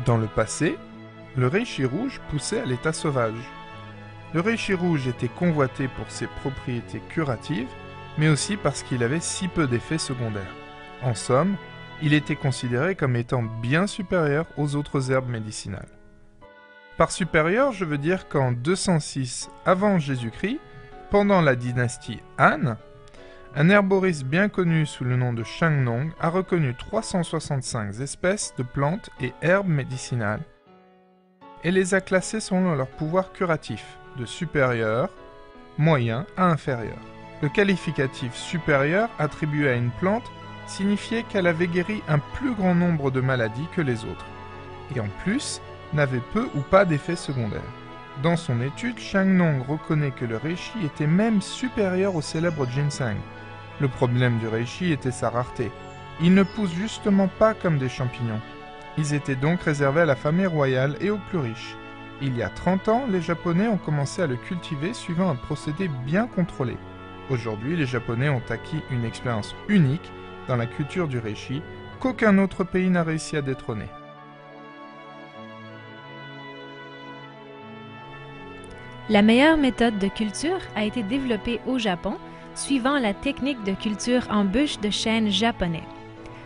Dans le passé, le reishi rouge poussait à l'état sauvage. Le reishi rouge était convoité pour ses propriétés curatives, mais aussi parce qu'il avait si peu d'effets secondaires. En somme, il était considéré comme étant bien supérieur aux autres herbes médicinales. Par supérieur, je veux dire qu'en 206 avant Jésus-Christ, pendant la dynastie Han, un herboriste bien connu sous le nom de Shang Nong a reconnu 365 espèces de plantes et herbes médicinales et les a classées selon leur pouvoir curatif, de supérieur, moyen à inférieur. Le qualificatif supérieur attribué à une plante signifiait qu'elle avait guéri un plus grand nombre de maladies que les autres, et en plus n'avait peu ou pas d'effets secondaires. Dans son étude, Shang Nong reconnaît que le reishi était même supérieur au célèbre ginseng. Le problème du reishi était sa rareté. Ils ne poussent justement pas comme des champignons. Ils étaient donc réservés à la famille royale et aux plus riches. Il y a 30 ans, les Japonais ont commencé à le cultiver suivant un procédé bien contrôlé. Aujourd'hui, les Japonais ont acquis une expérience unique dans la culture du reishi qu'aucun autre pays n'a réussi à détrôner. La meilleure méthode de culture a été développée au Japon, suivant la technique de culture en bûche de chêne japonais.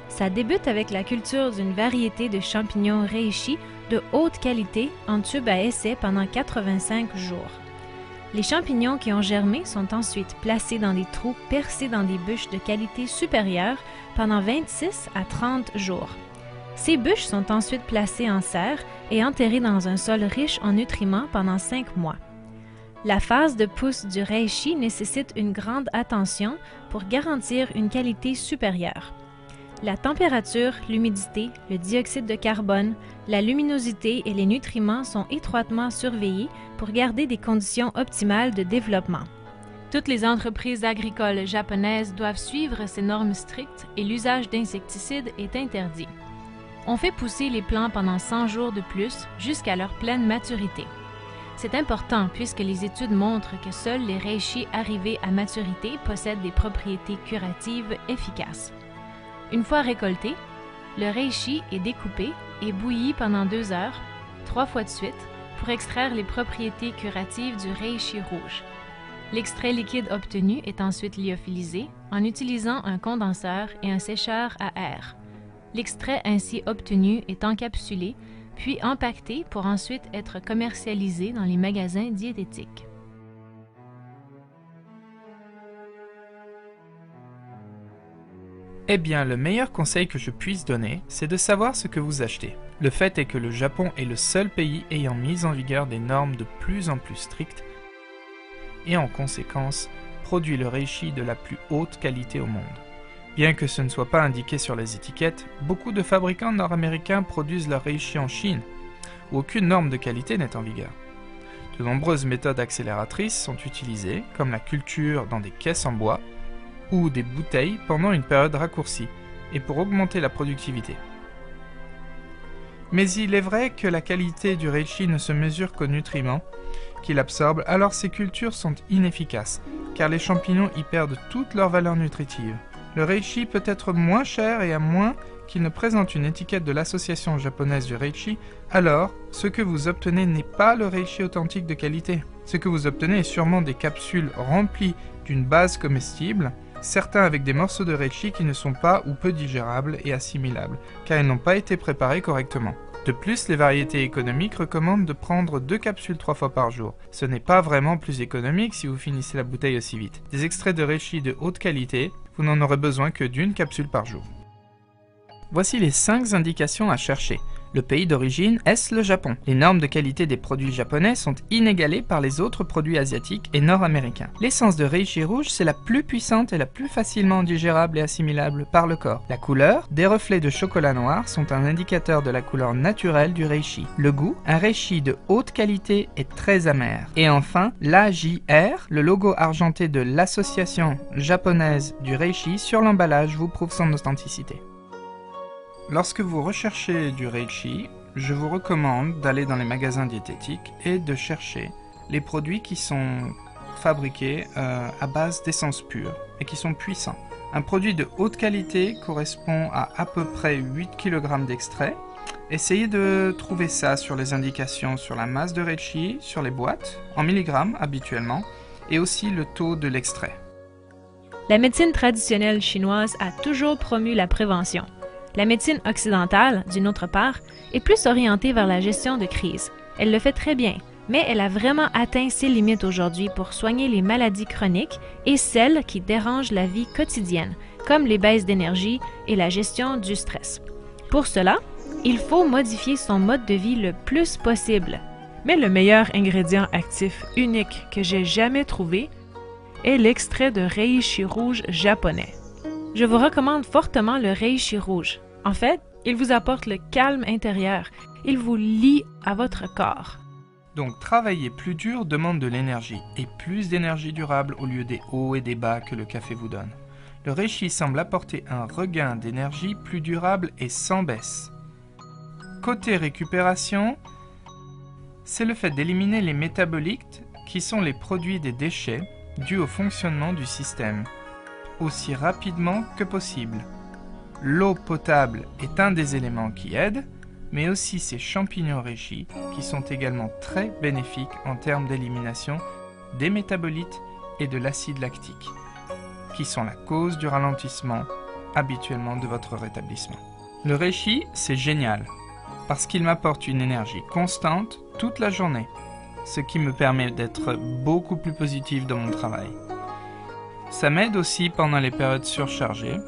Ça débute avec la culture d'une variété de champignons reishi de haute qualité en tube à essai pendant 85 jours. Les champignons qui ont germé sont ensuite placés dans des trous percés dans des bûches de qualité supérieure pendant 26 à 30 jours. Ces bûches sont ensuite placées en serre et enterrées dans un sol riche en nutriments pendant 5 mois. La phase de pousse du reishi nécessite une grande attention pour garantir une qualité supérieure. La température, l'humidité, le dioxyde de carbone, la luminosité et les nutriments sont étroitement surveillés pour garder des conditions optimales de développement. Toutes les entreprises agricoles japonaises doivent suivre ces normes strictes et l'usage d'insecticides est interdit. On fait pousser les plants pendant 100 jours de plus jusqu'à leur pleine maturité. C'est important puisque les études montrent que seuls les reishi arrivés à maturité possèdent des propriétés curatives efficaces. Une fois récolté, le reishi est découpé et bouilli pendant 2 heures, 3 fois de suite, pour extraire les propriétés curatives du reishi rouge. L'extrait liquide obtenu est ensuite lyophilisé en utilisant un condenseur et un sécheur à air. L'extrait ainsi obtenu est encapsulé puis empaqueté pour ensuite être commercialisé dans les magasins diététiques. Eh bien, le meilleur conseil que je puisse donner, c'est de savoir ce que vous achetez. Le fait est que le Japon est le seul pays ayant mis en vigueur des normes de plus en plus strictes et en conséquence produit le reishi de la plus haute qualité au monde. Bien que ce ne soit pas indiqué sur les étiquettes, beaucoup de fabricants nord-américains produisent leur reishi en Chine, où aucune norme de qualité n'est en vigueur. De nombreuses méthodes accélératrices sont utilisées, comme la culture dans des caisses en bois ou des bouteilles pendant une période raccourcie, et pour augmenter la productivité. Mais il est vrai que la qualité du reishi ne se mesure qu'aux nutriments qu'il absorbe, alors ces cultures sont inefficaces, car les champignons y perdent toute leur valeur nutritive. Le reishi peut être moins cher et à moins qu'il ne présente une étiquette de l'association japonaise du reishi, alors ce que vous obtenez n'est pas le reishi authentique de qualité. Ce que vous obtenez est sûrement des capsules remplies d'une base comestible, certains avec des morceaux de reishi qui ne sont pas ou peu digérables et assimilables, car ils n'ont pas été préparés correctement. De plus, les variétés économiques recommandent de prendre 2 capsules 3 fois par jour. Ce n'est pas vraiment plus économique si vous finissez la bouteille aussi vite. Des extraits de reishi de haute qualité, vous n'en aurez besoin que d'1 capsule par jour. Voici les 5 indications à chercher. Le pays d'origine, est-ce le Japon? Les normes de qualité des produits japonais sont inégalées par les autres produits asiatiques et nord-américains. L'essence de reishi rouge, c'est la plus puissante et la plus facilement digérable et assimilable par le corps. La couleur, des reflets de chocolat noir sont un indicateur de la couleur naturelle du reishi. Le goût, un reishi de haute qualité est très amer. Et enfin, l'AJR, le logo argenté de l'association japonaise du reishi sur l'emballage vous prouve son authenticité. Lorsque vous recherchez du reishi, je vous recommande d'aller dans les magasins diététiques et de chercher les produits qui sont fabriqués à base d'essence pure et qui sont puissants. Un produit de haute qualité correspond à peu près 8 kg d'extrait Essayez de trouver ça sur les indications sur la masse de reishi, sur les boîtes, en milligrammes habituellement, et aussi le taux de l'extrait. La médecine traditionnelle chinoise a toujours promu la prévention. La médecine occidentale, d'une autre part, est plus orientée vers la gestion de crise. Elle le fait très bien, mais elle a vraiment atteint ses limites aujourd'hui pour soigner les maladies chroniques et celles qui dérangent la vie quotidienne, comme les baisses d'énergie et la gestion du stress. Pour cela, il faut modifier son mode de vie le plus possible. Mais le meilleur ingrédient actif unique que j'ai jamais trouvé est l'extrait de reishi rouge japonais. Je vous recommande fortement le reishi rouge. En fait, il vous apporte le calme intérieur. Il vous lie à votre corps. Donc travailler plus dur demande de l'énergie, et plus d'énergie durable au lieu des hauts et des bas que le café vous donne. Le reishi semble apporter un regain d'énergie plus durable et sans baisse. Côté récupération, c'est le fait d'éliminer les métabolites qui sont les produits des déchets dus au fonctionnement du système, aussi rapidement que possible. L'eau potable est un des éléments qui aide, mais aussi ces champignons reishi qui sont également très bénéfiques en termes d'élimination des métabolites et de l'acide lactique, qui sont la cause du ralentissement habituellement de votre rétablissement. Le reishi, c'est génial, parce qu'il m'apporte une énergie constante toute la journée, ce qui me permet d'être beaucoup plus positif dans mon travail. Ça m'aide aussi pendant les périodes surchargées,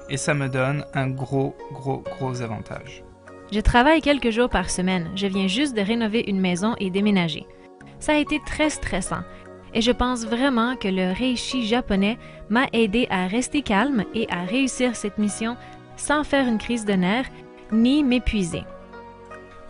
et ça me donne un gros avantage. Je travaille quelques jours par semaine. Je viens juste de rénover une maison et déménager. Ça a été très stressant et je pense vraiment que le reishi japonais m'a aidé à rester calme et à réussir cette mission sans faire une crise de nerfs ni m'épuiser.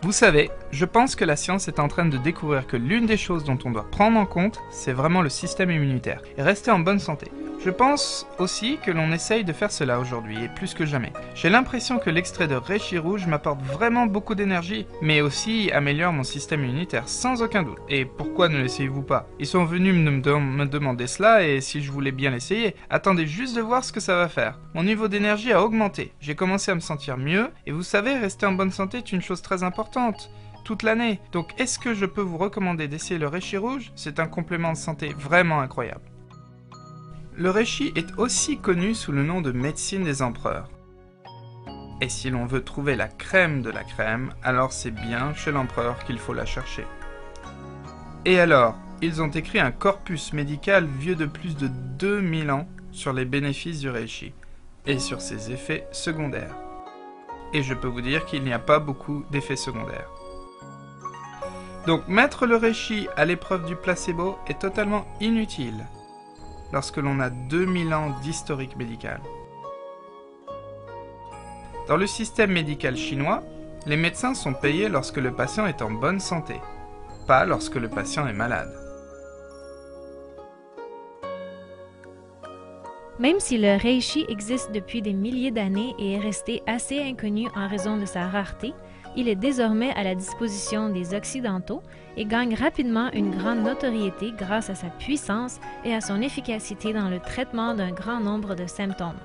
Vous savez, je pense que la science est en train de découvrir que l'une des choses dont on doit prendre en compte, c'est vraiment le système immunitaire et rester en bonne santé. Je pense aussi que l'on essaye de faire cela aujourd'hui, et plus que jamais. J'ai l'impression que l'extrait de reishi rouge m'apporte vraiment beaucoup d'énergie, mais aussi améliore mon système immunitaire, sans aucun doute. Et pourquoi ne l'essayez-vous pas? Ils sont venus me demander cela, et si je voulais bien l'essayer, attendez juste de voir ce que ça va faire. Mon niveau d'énergie a augmenté, j'ai commencé à me sentir mieux, et vous savez, rester en bonne santé est une chose très importante. Toute l'année. Donc est-ce que je peux vous recommander d'essayer le reishi rouge? C'est un complément de santé vraiment incroyable. Le reishi est aussi connu sous le nom de médecine des empereurs. Et si l'on veut trouver la crème de la crème, alors c'est bien chez l'empereur qu'il faut la chercher. Et alors, ils ont écrit un corpus médical vieux de plus de 2000 ans sur les bénéfices du reishi et sur ses effets secondaires. Et je peux vous dire qu'il n'y a pas beaucoup d'effets secondaires. Donc mettre le reishi à l'épreuve du placebo est totalement inutile lorsque l'on a 2000 ans d'historique médical. Dans le système médical chinois, les médecins sont payés lorsque le patient est en bonne santé, pas lorsque le patient est malade. Même si le reishi existe depuis des milliers d'années et est resté assez inconnu en raison de sa rareté, il est désormais à la disposition des Occidentaux et gagne rapidement une grande notoriété grâce à sa puissance et à son efficacité dans le traitement d'un grand nombre de symptômes.